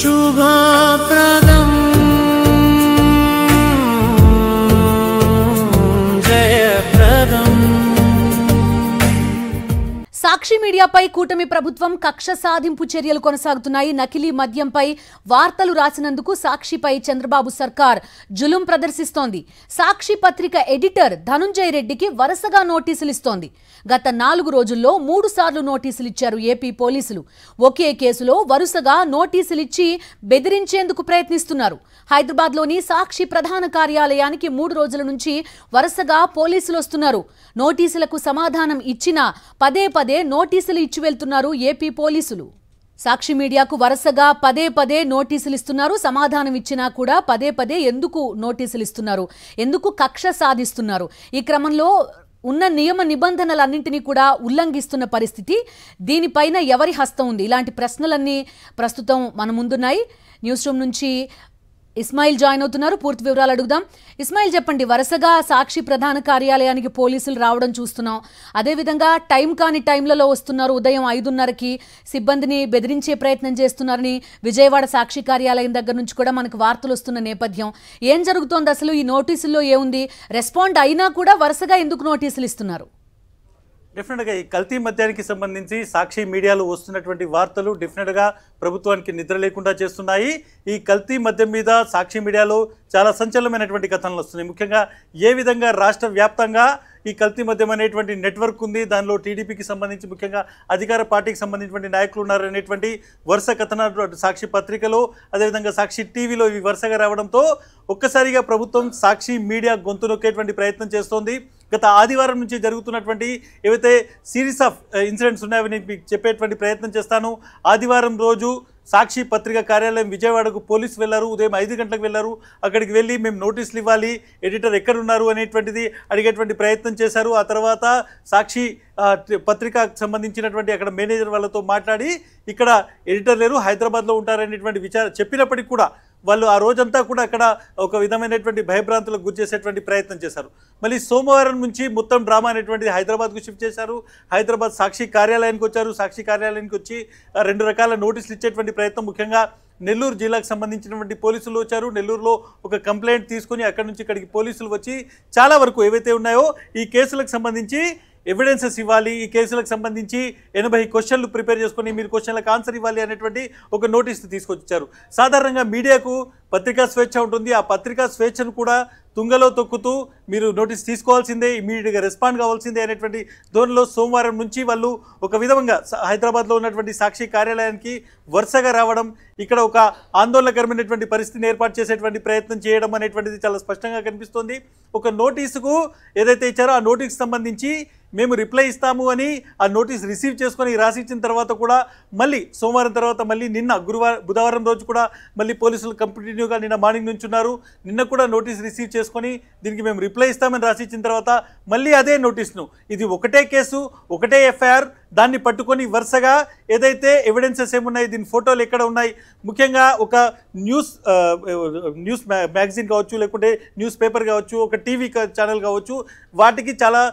शुभप्रदं जयप्रदं। సాక్షి మీడియాపై కూటమి ప్రభుత్వం కక్ష సాధింపు చర్యలు కొనసాగుతున్నాయి. నకిలీ మద్యంపై వార్తలు రాసినందుకు సాక్షిపై చంద్రబాబు సర్కార్ జులుం ప్రదర్శిస్తోంది. సాక్షి పత్రిక ఎడిటర్ ధనుంజయ రెడ్డికి వరుసగా నోటీసులు ఇస్తోంది. గత 4 రోజుల్లో 3 సార్లు నోటీసులు ఇచ్చారు ఏపీ పోలీసులు. ఒకే కేసులో వరుసగా నోటీసులిచ్చి బెదిరించేందుకు ప్రయత్నిస్తున్నారు. హైదరాబాద్లోని సాక్షి ప్రధాన కార్యాలయానికి 3 రోజుల నుంచి వరుసగా పోలీసులు వస్తున్నారు. నోటీసులకు సమాధానం ఇచ్చినా పదే పదే నోటీసులు ఇచ్చి వెళ్తున్నారు ఏపీ పోలీసులు. సాక్షి మీడియాకు వరుసగా పదే నోటీసులు ఇస్తున్నారు. సమాధానం ఇచ్చినా కూడా పదే ఎందుకు నోటీసులు ఇస్తున్నారు, ఎందుకు కక్ష సాధిస్తున్నారు? ఈ క్రమంలో ఉన్న నియమ నిబంధనలన్నింటినీ కూడా ఉల్లంఘిస్తున్న పరిస్థితి. దీనిపైన ఎవరి హస్తం ఉంది? ఇలాంటి ప్రశ్నలన్నీ ప్రస్తుతం మన ముందున్నాయి. న్యూస్ రూమ్ నుంచి ఇస్మాయిల్ జాయిన్ అవుతున్నారు. పూర్తి వివరాలు అడుగుదాం. ఇస్మాయిల్, చెప్పండి. వరుసగా సాక్షి ప్రధాన కార్యాలయానికి పోలీసులు రావడం చూస్తున్నాం. అదేవిధంగా టైం కాని టైంలలో వస్తున్నారు. ఉదయం 5:30కి సిబ్బందిని బెదిరించే ప్రయత్నం చేస్తున్నారని విజయవాడ సాక్షి కార్యాలయం దగ్గర నుంచి కూడా మనకు వార్తలు వస్తున్న నేపథ్యం. ఏం జరుగుతోంది అసలు? ఈ నోటీసుల్లో ఏముంది? రెస్పాండ్ అయినా కూడా వరుసగా ఎందుకు నోటీసులు ఇస్తున్నారు? డెఫినెట్గా ఈ కల్తీ మద్యానికి సంబంధించి సాక్షి మీడియాలో వస్తున్నటువంటి వార్తలు డెఫినెట్గా ప్రభుత్వానికి నిద్ర లేకుండా చేస్తున్నాయి. ఈ కల్తీ మద్యం మీద సాక్షి మీడియాలో చాలా సంచలనమైనటువంటి కథనాలు వస్తున్నాయి. ముఖ్యంగా ఏ విధంగా రాష్ట్ర వ్యాప్తంగా ఈ కల్తీ మద్యం అనేటువంటి నెట్వర్క్ ఉంది, దానిలో టీడీపీకి సంబంధించి ముఖ్యంగా అధికార పార్టీకి సంబంధించినటువంటి నాయకులు ఉన్నారు అనేటువంటి వరుస కథనాలు సాక్షి పత్రికలో, అదేవిధంగా సాక్షి టీవీలో ఇవి వరుసగా రావడంతో ఒక్కసారిగా ప్రభుత్వం సాక్షి మీడియా గొంతు నొక్కేటువంటి ప్రయత్నం చేస్తోంది. గత ఆదివారం నుంచి జరుగుతున్నటువంటి ఏవైతే సిరీస్ ఆఫ్ ఇన్సిడెంట్స్ ఉన్నాయో మీకు చెప్పేటువంటి ప్రయత్నం చేస్తాను. ఆదివారం రోజు సాక్షి పత్రిక కార్యాలయం విజయవాడకు పోలీసు వెళ్లారు. ఉదయం 5 గంటలకు వెళ్లారు. అక్కడికి వెళ్ళి మేము నోటీసులు ఇవ్వాలి, ఎడిటర్ ఎక్కడున్నారు అనేటువంటిది అడిగేటువంటి ప్రయత్నం చేశారు. ఆ తర్వాత సాక్షి పత్రికకు సంబంధించినటువంటి అక్కడ మేనేజర్ వాళ్ళతో మాట్లాడి ఇక్కడ ఎడిటర్ లేరు, హైదరాబాద్లో ఉంటారనేటువంటి చెప్పినప్పటికీ కూడా వాళ్ళు ఆ రోజంతా కూడా అక్కడ ఒక విధమైనటువంటి భయభ్రాంతులకు గురి చేసేటువంటి ప్రయత్నం చేశారు. మళ్ళీ సోమవారం నుంచి మొత్తం డ్రామా అనేటువంటిది హైదరాబాద్కు షిఫ్ట్ చేశారు. హైదరాబాద్ సాక్షి కార్యాలయానికి వచ్చారు. సాక్షి కార్యాలయానికి వచ్చి 2 రకాల నోటీసులు ఇచ్చేటువంటి ప్రయత్నం, ముఖ్యంగా నెల్లూరు జిల్లాకు సంబంధించినటువంటి పోలీసులు వచ్చారు. నెల్లూరులో ఒక కంప్లైంట్ తీసుకుని అక్కడి నుంచి ఇక్కడికి పోలీసులు వచ్చి చాలా వరకు ఏవైతే ఉన్నాయో ఈ కేసులకు సంబంధించి ఎవిడెన్సెస్ ఇవ్వాలి, ఈ కేసులకు సంబంధించి 80 క్వశ్చన్లు ప్రిపేర్ చేసుకొని మీరు క్వశ్చన్లకు ఆన్సర్ ఇవ్వాలి అనేటువంటి ఒక నోటీసు తీసుకొచ్చారు. సాధారణంగా మీడియాకు పత్రికా స్వేచ్ఛ ఉంటుంది. ఆ పత్రికా స్వేచ్ఛను కూడా తుంగలో తొక్కుతూ మీరు నోటీస్ తీసుకోవాల్సిందే, ఇమీడియట్గా రెస్పాండ్ కావాల్సిందే అనేటువంటి ధోరణిలో సోమవారం నుంచి వాళ్ళు ఒక విధంగా హైదరాబాద్లో ఉన్నటువంటి సాక్షి కార్యాలయానికి వరుసగా రావడం, ఇక్కడ ఒక ఆందోళనకరమైనటువంటి పరిస్థితిని ఏర్పాటు చేసేటువంటి ప్రయత్నం చేయడం అనేటువంటిది చాలా స్పష్టంగా కనిపిస్తోంది. ఒక నోటీసుకు ఏదైతే ఇచ్చారో ఆ నోటీస్కి సంబంధించి మేము రిప్లై ఇస్తాము అని ఆ నోటీస్ రిసీవ్ చేసుకొని రాసిచ్చిన తర్వాత కూడా మళ్ళీ సోమవారం తర్వాత మళ్ళీ నిన్న బుధవారం రోజు కూడా మళ్ళీ పోలీసులు కంటిన్యూగా నిన్న మార్నింగ్ నుంచి ఉన్నారు. నిన్న కూడా నోటీస్ రిసీవ్ చేసుకొని దీనికి మేము రిప్లై ఇస్తామని రాసిచ్చిన తర్వాత మళ్ళీ అదే నోటీస్ను, ఇది ఒకటే కేసు ఒకటే ఎఫ్ఐఆర్, దాన్ని పట్టుకొని వరుసగా ఏదైతే ఎవిడెన్సెస్ ఏమున్నాయి, దీని ఫోటోలు ఎక్కడ ఉన్నాయి, ముఖ్యంగా ఒక న్యూస్ మ్యాగజైన్ కావచ్చు, లేకుంటే న్యూస్ పేపర్ కావచ్చు, ఒక టీవీ ఛానల్ కావచ్చు, వాటికి చాలా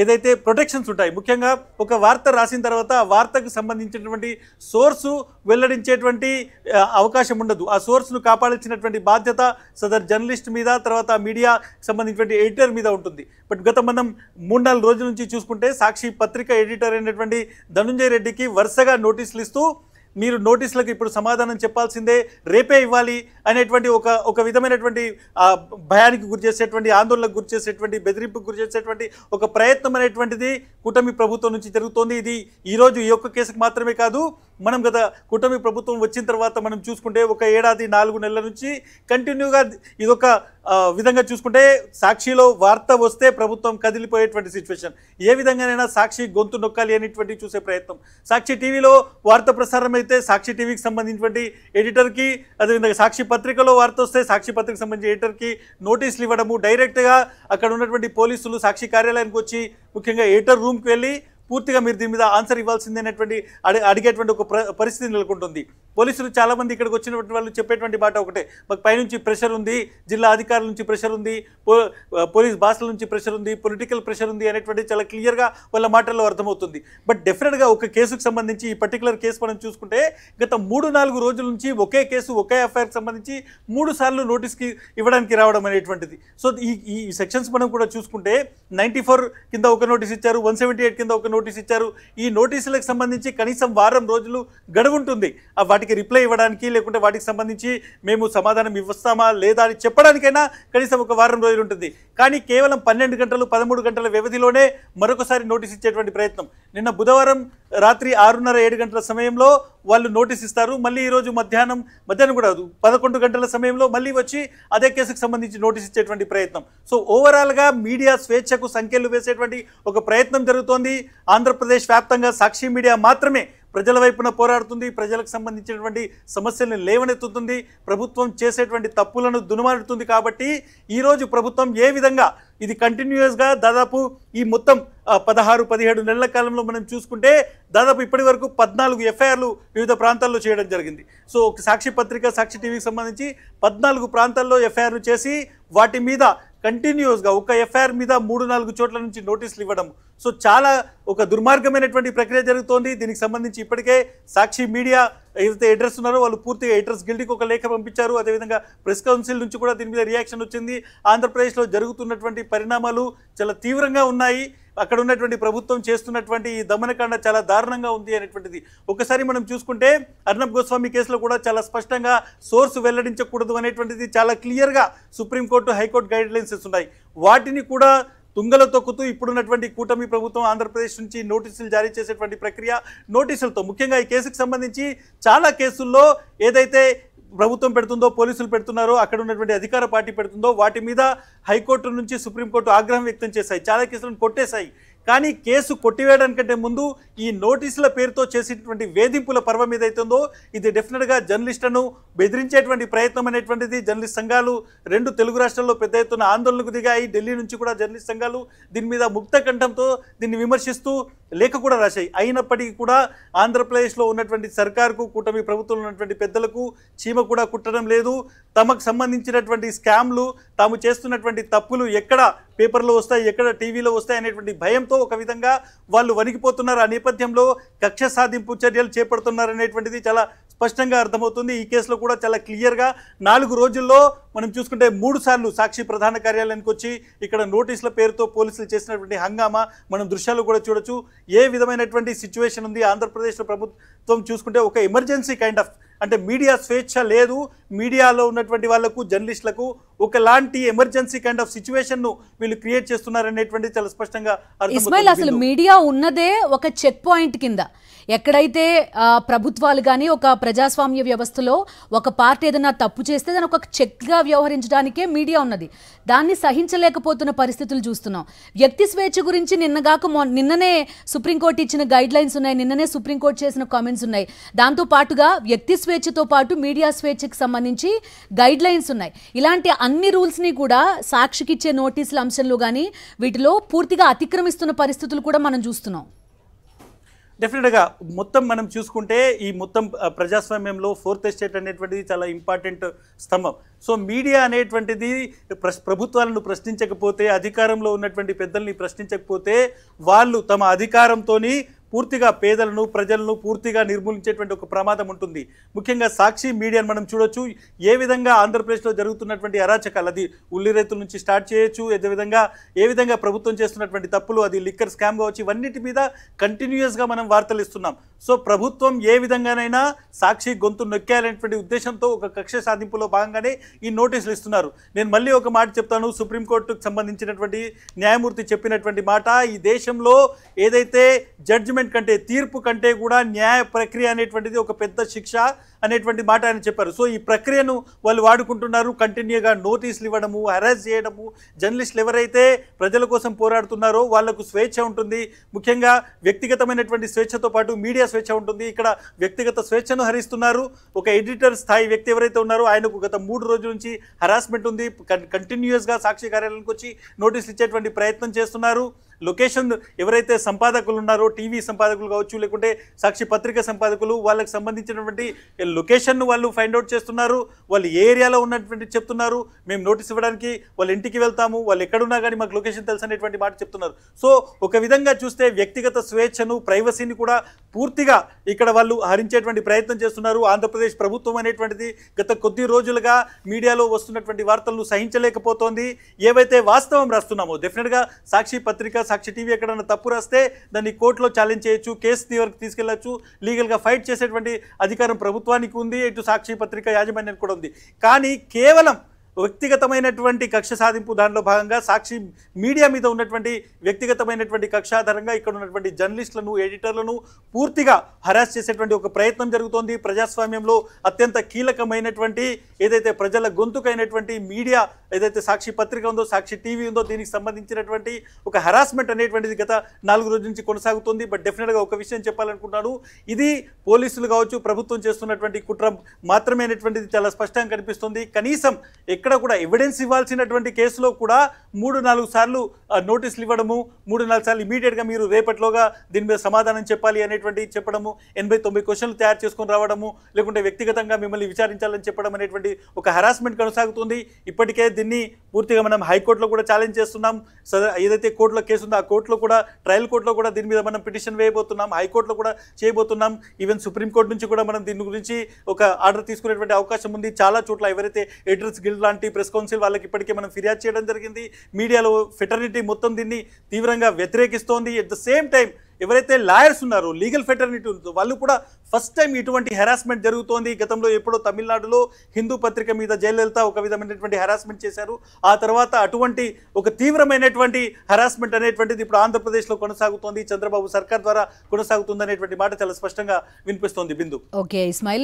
ఏదైతే ప్రొటెక్షన్స్ ఉంటాయి. ముఖ్యంగా ఒక వార్త రాసిన తర్వాత ఆ వార్తకు సంబంధించినటువంటి సోర్సు వెల్లడించేటువంటి అవకాశం ఉండదు. ఆ సోర్స్ను కాపాడాల్సినటువంటి బాధ్యత సదర్ జర్నలిస్ట్ మీద, తర్వాత మీడియా సంబంధించినటువంటి ఎడిటర్ మీద ఉంటుంది. బట్ మనం 3-4 రోజుల నుంచి చూసుకుంటే సాక్షి పత్రిక ఎడిటర్ అయినటువంటి ధనుంజయ రెడ్డికి వరుసగా నోటీసులు ఇస్తూ మీరు నోటీసులకు ఇప్పుడు సమాధానం చెప్పాల్సిందే, రేపే ఇవ్వాలి అనేటువంటి ఒక విధమైనటువంటి భయానికి గురి చేసేటువంటి, ఆందోళనకు గురి చేసేటువంటి, బెదిరింపుకు గురి చేసేటువంటి ఒక ప్రయత్నం అనేటువంటిది కూటమి ప్రభుత్వం నుంచి జరుగుతోంది. ఇది ఈరోజు ఈ ఒక్క కేసుకు మాత్రమే కాదు, మనం గత కూటమి ప్రభుత్వం వచ్చిన తర్వాత మనం చూసుకుంటే 1 ఏడాది 4 నెలల నుంచి కంటిన్యూగా ఇదొక విధంగా చూసుకుంటే సాక్షిలో వార్త వస్తే ప్రభుత్వం కదిలిపోయేటువంటి సిచ్యువేషన్. ఏ విధంగానైనా సాక్షి గొంతు నొక్కాలి అనేటువంటి చూసే ప్రయత్నం. సాక్షి టీవీలో వార్త ప్రసారం అయితే సాక్షి టీవీకి సంబంధించినటువంటి ఎడిటర్కి, అదేవిధంగా సాక్షి పత్రికలో వార్త వస్తే సాక్షి పత్రికకు సంబంధించిన ఎడిటర్కి నోటీసులు ఇవ్వడము, డైరెక్ట్గా అక్కడ ఉన్నటువంటి పోలీసులు సాక్షి కార్యాలయానికి వచ్చి ముఖ్యంగా ఎడిటర్ రూమ్కి వెళ్ళి పూర్తిగా మీరు దీని మీద ఆన్సర్ ఇవ్వాల్సిందే అనేటువంటి అడిగేటువంటి ఒక పరిస్థితి నెలకొంటుంది. పోలీసులు చాలామంది ఇక్కడికి వచ్చినటువంటి వాళ్ళు చెప్పేటువంటి మాట ఒకటే, మాకు పైనుంచి ప్రెషర్ ఉంది, జిల్లా అధికారుల నుంచి ప్రెషర్ ఉంది, పోలీస్ బాసుల నుంచి ప్రెషర్ ఉంది, పొలిటికల్ ప్రెషర్ ఉంది అనేటువంటి చాలా క్లియర్గా వాళ్ళ మాటల్లో అర్థమవుతుంది. బట్ డెఫినెట్గా ఒక కేసుకు సంబంధించి ఈ పర్టికులర్ కేసు మనం చూసుకుంటే గత 3-4 రోజుల నుంచి ఒకే కేసు ఒకే ఎఫ్ఐఆర్కి సంబంధించి 3 సార్లు నోటీస్కి ఇవ్వడానికి రావడం అనేటువంటిది. సో ఈ సెక్షన్స్ మనం కూడా చూసుకుంటే 94 కింద ఒక నోటీస్ ఇచ్చారు, 178 కింద ఒక నోటీస్ ఇచ్చారు. ఈ నోటీసులకు సంబంధించి కనీసం వారం రోజులు గడువు ఉంటుంది వాటికి రిప్లై ఇవ్వడానికి, లేకుంటే వాటికి సంబంధించి మేము సమాధానం ఇవ్వస్తామా లేదా అని చెప్పడానికైనా కనీసం ఒక వారం రోజులు ఉంటుంది. కానీ కేవలం 12 గంటలు 13 గంటల వ్యవధిలోనే మరొకసారి నోటీస్ ఇచ్చేటువంటి ప్రయత్నం. నిన్న బుధవారం రాత్రి 6:30-7 గంటల సమయంలో వాళ్ళు నోటీస్ ఇస్తారు. మళ్ళీ ఈరోజు మధ్యాహ్నం కూడా 11 గంటల సమయంలో మళ్ళీ వచ్చి అదే కేసుకు సంబంధించి నోటీస్ ఇచ్చేటువంటి ప్రయత్నం. సో ఓవరాల్గా మీడియా స్వేచ్ఛకు సంఖ్యలు వేసేటువంటి ఒక ప్రయత్నం జరుగుతోంది. ఆంధ్రప్రదేశ్ వ్యాప్తంగా సాక్షి మీడియా మాత్రమే ప్రజల వైపున పోరాడుతుంది, ప్రజలకు సంబంధించినటువంటి సమస్యలను లేవనెత్తుతుంది, ప్రభుత్వం చేసేటువంటి తప్పులను దునుమాడుతుంది. కాబట్టి ఈరోజు ప్రభుత్వం ఏ విధంగా ఇది కంటిన్యూస్గా దాదాపు ఈ మొత్తం 16-17 నెలల కాలంలో మనం చూసుకుంటే దాదాపు ఇప్పటి వరకు 14 ఎఫ్ఐఆర్లు వివిధ ప్రాంతాల్లో చేయడం జరిగింది. సో ఒక సాక్షి పత్రిక, సాక్షి టీవీకి సంబంధించి 14 ప్రాంతాల్లో ఎఫ్ఐఆర్లు చేసి వాటి మీద కంటిన్యూస్గా ఒక ఎఫ్ఐఆర్ మీద 3-4 చోట్ల నుంచి నోటీసులు ఇవ్వడం. సో చాలా ఒక దుర్మార్గమైనటువంటి ప్రక్రియ జరుగుతోంది. దీనికి సంబంధించి ఇప్పటికే సాక్షి మీడియా ఏదైతే అడ్రస్ ఉన్నారో వాళ్ళు పూర్తిగా అడ్రస్ గిల్డ్కి ఒక లేఖ పంపించారు. అదేవిధంగా ప్రెస్ కౌన్సిల్ నుంచి కూడా దీని మీద రియాక్షన్ వచ్చింది. ఆంధ్రప్రదేశ్లో జరుగుతున్నటువంటి పరిణామాలు చాలా తీవ్రంగా ఉన్నాయి, అక్కడ ఉన్నటువంటి ప్రభుత్వం చేస్తున్నటువంటి ఈ దమనకాండ చాలా దారుణంగా ఉంది అనేటువంటిది. ఒకసారి మనం చూసుకుంటే అర్నబ్ గోస్వామి కేసులో కూడా చాలా స్పష్టంగా సోర్స్ వెల్లడించకూడదు అనేటువంటిది చాలా క్లియర్గా సుప్రీంకోర్టు, హైకోర్టు గైడ్ లైన్స్ ఉన్నాయి. వాటిని కూడా తుంగలో తొక్కుతూ ఇప్పుడున్నటువంటి కూటమి ప్రభుత్వం ఆంధ్రప్రదేశ్ నుంచి నోటీసులు జారీ చేసేటువంటి ప్రక్రియ, నోటీసులతో ముఖ్యంగా ఈ కేసుకు సంబంధించి చాలా కేసుల్లో ఏదైతే ప్రభుత్వం పెడుతుందో, పోలీసులు పెడుతున్నారో, అక్కడ ఉన్నటువంటి అధికార పార్టీ పెడుతుందో వాటి మీద హైకోర్టు నుంచి సుప్రీంకోర్టు ఆగ్రహం వ్యక్తం చేశాయి, చాలా కేసులను కొట్టేశాయి. కానీ కేసు కొట్టివేయడానికంటే ముందు ఈ నోటీసుల పేరుతో చేసేటువంటి వేధింపుల పర్వం ఏదైతుందో ఇది డెఫినెట్గా జర్నలిస్టులను బెదిరించేటువంటి ప్రయత్నం అనేటువంటిది. జర్నలిస్ట్ సంఘాలు 2 తెలుగు రాష్ట్రాల్లో పెద్ద ఎత్తున ఆందోళనకు దిగాయి. ఢిల్లీ నుంచి కూడా జర్నలిస్ట్ సంఘాలు దీని మీద ముక్త కంఠంతో దీన్ని విమర్శిస్తూ లేఖ కూడా రాశాయి. అయినప్పటికీ కూడా ఆంధ్రప్రదేశ్లో ఉన్నటువంటి సర్కార్కు, కూటమి ప్రభుత్వంలో ఉన్నటువంటి పెద్దలకు చీమ కూడా కుట్టడం లేదు. తమకు సంబంధించినటువంటి స్కామ్లు, తాము చేస్తున్నటువంటి తప్పులు ఎక్కడ పేపర్లో వస్తాయి, ఎక్కడ టీవీలో వస్తాయి అనేటువంటి భయంతో ఒక విధంగా వాళ్ళు వణికిపోతున్నారు. ఆ నేపథ్యంలో కక్ష సాధింపు చర్యలు చేపడుతున్నారు అనేటువంటిది చాలా స్పష్టంగా అర్థమవుతుంది. ఈ కేసులో కూడా చాలా క్లియర్గా 4 రోజుల్లో మనం చూసుకుంటే 3 సార్లు సాక్షి ప్రధాన కార్యాలయానికి వచ్చి ఇక్కడ నోటీసుల పేరుతో పోలీసులు చేసినటువంటి హంగామా మనం దృశ్యాలు కూడా చూడొచ్చు. ఏ విధమైనటువంటి సిచ్యువేషన్ ఉంది ఆంధ్రప్రదేశ్లో ప్రభుత్వం చూసుకుంటే ఒక ఎమర్జెన్సీ కైండ్ ఆఫ్, అంటే మీడియా స్వేచ్ఛ లేదు, మీడియాలో ఉన్నటువంటి వాళ్లకు, జర్నలిస్టులకు ఒకలాంటి ఎమర్జెన్సీ కైండ్ ఆఫ్ సిచ్యువేషన్ ను వీళ్ళు క్రియేట్ చేస్తున్నారనేటువంటి చాలా స్పష్టంగా ఇస్మాయిల్, అసలు మీడియా ఉన్నదే ఒక చెక్ పాయింట్ కింద. ఎక్కడైతే ప్రభుత్వాలు కానీ ఒక ప్రజాస్వామ్య వ్యవస్థలో ఒక పార్టీ ఏదైనా తప్పు చేస్తే దాన్ని ఒక చెక్గా వ్యవహరించడానికే మీడియా ఉన్నది. దాన్ని సహించలేకపోతున్న పరిస్థితులు చూస్తున్నాం. వ్యక్తి స్వేచ్ఛ గురించి నిన్ననే సుప్రీంకోర్టు ఇచ్చిన గైడ్ లైన్స్ ఉన్నాయి, నిన్ననే సుప్రీంకోర్టు చేసిన కామెంట్స్ ఉన్నాయి. దాంతో పాటుగా వ్యక్తి స్వేచ్ఛతో పాటు మీడియా స్వేచ్ఛకు సంబంధించి గైడ్ లైన్స్ ఉన్నాయి. ఇలాంటి అన్ని రూల్స్ని కూడా సాక్షికి ఇచ్చే నోటీసుల అంశంలో కానీ వీటిలో పూర్తిగా అతిక్రమిస్తున్న పరిస్థితులు కూడా మనం చూస్తున్నాం. డెఫినెట్గా మొత్తం మనం చూసుకుంటే ఈ మొత్తం ప్రజాస్వామ్యంలో 4th ఎస్టేట్ అనేటువంటిది చాలా ఇంపార్టెంట్ స్తంభం. సో మీడియా అనేటువంటిది ప్రభుత్వాలను ప్రశ్నించకపోతే, అధికారంలో ఉన్నటువంటి పెద్దల్ని ప్రశ్నించకపోతే వాళ్ళు తమ అధికారంతో పూర్తిగా పేదలను, ప్రజలను పూర్తిగా నిర్మూలించేటువంటి ఒక ప్రమాదం ఉంటుంది. ముఖ్యంగా సాక్షి మీడియాను మనం చూడొచ్చు. ఏ విధంగా ఆంధ్రప్రదేశ్లో జరుగుతున్నటువంటి అరాచకాలు, అది ఉల్లి రైతుల నుంచి స్టార్ట్ చేయొచ్చు, ఏ విధంగా ప్రభుత్వం చేస్తున్నటువంటి తప్పులు, అది లిక్కర్ స్కామ్ కావచ్చు, ఇవన్నిటి మీద కంటిన్యూస్గా మనం వార్తలు ఇస్తున్నాం. సో ప్రభుత్వం ఏ విధంగానైనా సాక్షి గొంతు నొక్కాలనేటువంటి ఉద్దేశంతో ఒక కక్ష సాధింపులో భాగంగానే ఈ నోటీసులు ఇస్తున్నారు. నేను మళ్ళీ ఒక మాట చెప్తాను. సుప్రీంకోర్టుకు సంబంధించినటువంటి న్యాయమూర్తి చెప్పినటువంటి మాట, ఈ దేశంలో ఏదైతే జడ్జిమెంట్ కంటే, తీర్పు కంటే కూడా న్యాయ ప్రక్రియ అనేటువంటిది ఒక పెద్ద శిక్ష అనేటువంటి మాట ఆయన చెప్పారు. సో ఈ ప్రక్రియను వాళ్ళు వాడుకుంటున్నారు. కంటిన్యూగా నోటీసులు ఇవ్వడము, హెరాస్ చేయడము. జర్నలిస్టులు ఎవరైతే ప్రజల కోసం పోరాడుతున్నారో వాళ్లకు స్వేచ్ఛ ఉంటుంది. ముఖ్యంగా వ్యక్తిగతమైనటువంటి స్వేచ్ఛతో పాటు మీడియా స్వేచ్ఛ ఉంటుంది. ఇక్కడ వ్యక్తిగత స్వేచ్ఛను హరిస్తున్నారు. ఒక ఎడిటర్ స్థాయి వ్యక్తి ఎవరైతే ఉన్నారో ఆయనకు గత 3 రోజుల నుంచి హరాస్మెంట్ ఉంది. కంటిన్యూస్గా సాక్షి కార్యాలయానికి వచ్చి నోటీసులు ఇచ్చేటువంటి ప్రయత్నం చేస్తున్నారు. లొకేషన్ ఎవరైతే సంపాదకులు ఉన్నారో టీవీ సంపాదకులు కావచ్చు లేకుంటే సాక్షి పత్రిక సంపాదకులు వాళ్ళకి సంబంధించినటువంటి లొకేషన్ను వాళ్ళు ఫైండ్ అవుట్ చేస్తున్నారు. వాళ్ళు ఏ ఏరియాలో ఉన్నటువంటి చెప్తున్నారు, మేము నోటీస్ ఇవ్వడానికి వాళ్ళ ఇంటికి వెళ్తాము, వాళ్ళు ఎక్కడున్నా కానీ మాకు లొకేషన్ తెలుసు అనేటువంటి మాట చెప్తున్నారు. సో ఒక విధంగా చూస్తే వ్యక్తిగత స్వేచ్ఛను ప్రైవసీని కూడా పూర్తిగా ఇక్కడ వాళ్ళు హరించేటువంటి ప్రయత్నం చేస్తున్నారు. ఆంధ్రప్రదేశ్ ప్రభుత్వం అనేటువంటిది గత కొద్ది రోజులుగా మీడియాలో వస్తున్నటువంటి వార్తలను సహించలేకపోతోంది. ఏవైతే వాస్తవం రాస్తున్నామో డెఫినెట్గా సాక్షి పత్రిక సాక్షి టీవీ ఎక్కడన్నా తప్పు రాస్తే దాన్ని కోర్టులో ఛాలెంజ్ చేయొచ్చు, కేసు వరకు తీసుకెళ్లొచ్చు, లీగల్గా ఫైట్ చేసేటువంటి అధికారం ప్రభుత్వానికి ఉంది, ఇటు సాక్షి పత్రిక యాజమాన్యానికి కూడా ఉంది. కానీ కేవలం వ్యక్తిగతమైనటువంటి కక్ష సాధింపు దానిలో భాగంగా సాక్షి మీడియా మీద ఉన్నటువంటి వ్యక్తిగతమైనటువంటి కక్ష ఆధారంగా ఇక్కడ ఉన్నటువంటి జర్నలిస్టులను ఎడిటర్లను పూర్తిగా హరాస్ చేసేటువంటి ఒక ప్రయత్నం జరుగుతోంది. ప్రజాస్వామ్యంలో అత్యంత కీలకమైనటువంటి ఏదైతే ప్రజల గొంతుకైనటువంటి మీడియా ఏదైతే సాక్షి పత్రిక ఉందో సాక్షి టీవీ ఉందో దీనికి సంబంధించినటువంటి ఒక హరాస్మెంట్ అనేటువంటిది గత 4 రోజుల నుంచి కొనసాగుతుంది. బట్ డెఫినెట్గా ఒక విషయం చెప్పాలనుకుంటున్నాను, ఇది పోలీసులు కావచ్చు ప్రభుత్వం చేస్తున్నటువంటి కుట్ర మాత్రమే అనేటువంటిది చాలా స్పష్టంగా కనిపిస్తుంది. కనీసం ఎక్కడ కూడా ఎవిడెన్స్ ఇవ్వాల్సినటువంటి కేసులో కూడా 3-4 సార్లు నోటీసులు ఇవ్వడము, 3-4 సార్లు ఇమీడియట్గా మీరు రేపటిలోగా దీని మీద సమాధానం చెప్పాలి అనేటువంటి చెప్పడము, 89 క్వశ్చన్లు తయారు చేసుకొని రావడము, లేకుంటే వ్యక్తిగతంగా మిమ్మల్ని విచారించాలని చెప్పడం అనేటువంటి ఒక హరాస్మెంట్ కొనసాగుతుంది. ఇప్పటికే దీన్ని పూర్తిగా మనం హైకోర్టులో కూడా ఛాలెంజ్ చేస్తున్నాం. ఏదైతే కోర్టులో కేసు ఉందో ఆ కోర్టులో కూడా ట్రయల్ కోర్టులో కూడా దీని మీద మనం పిటిషన్ వేయబోతున్నాం, హైకోర్టులో కూడా చేయబోతున్నాం. ఈవెన్ సుప్రీంకోర్టు నుంచి కూడా మనం దీని గురించి ఒక ఆర్డర్ తీసుకునేటువంటి అవకాశం ఉంది. చాలా చోట్ల ఎవరైతే ఎడిటర్స్ గిల్డ్ లాంటి ప్రెస్ కౌన్సిల్ వాళ్ళకి ఇప్పటికే మనం ఫిర్యాదు చేయడం జరిగింది. మీడియాలో ఫెటర్నిటీ మొత్తం దీన్ని తీవ్రంగా వ్యతిరేకిస్తోంది. ఎట్ ద సేమ్ టైం ఎవరైతే లాయర్స్ ఉన్నారో లీగల్ ఫెటర్నిటీ ఉందో వాళ్ళు కూడా ఫస్ట్ టైం ఇటువంటి హెరాస్మెంట్ జరుగుతోంది. గతంలో ఎప్పుడో తమిళనాడులో హిందూ పత్రిక మీద జయలలిత ఒక విధమైనటువంటి హెరాస్మెంట్ చేశారు. ఆ తర్వాత అటువంటి ఒక తీవ్రమైనటువంటి హెరాస్మెంట్ అనేటువంటిది ఇప్పుడు ఆంధ్రప్రదేశ్లో కొనసాగుతోంది, చంద్రబాబు సర్కార్ ద్వారా కొనసాగుతుంది అనేటువంటి మాట చాలా స్పష్టంగా వినిపిస్తోంది. బిందు. ఓకే ఇస్మాయిల్.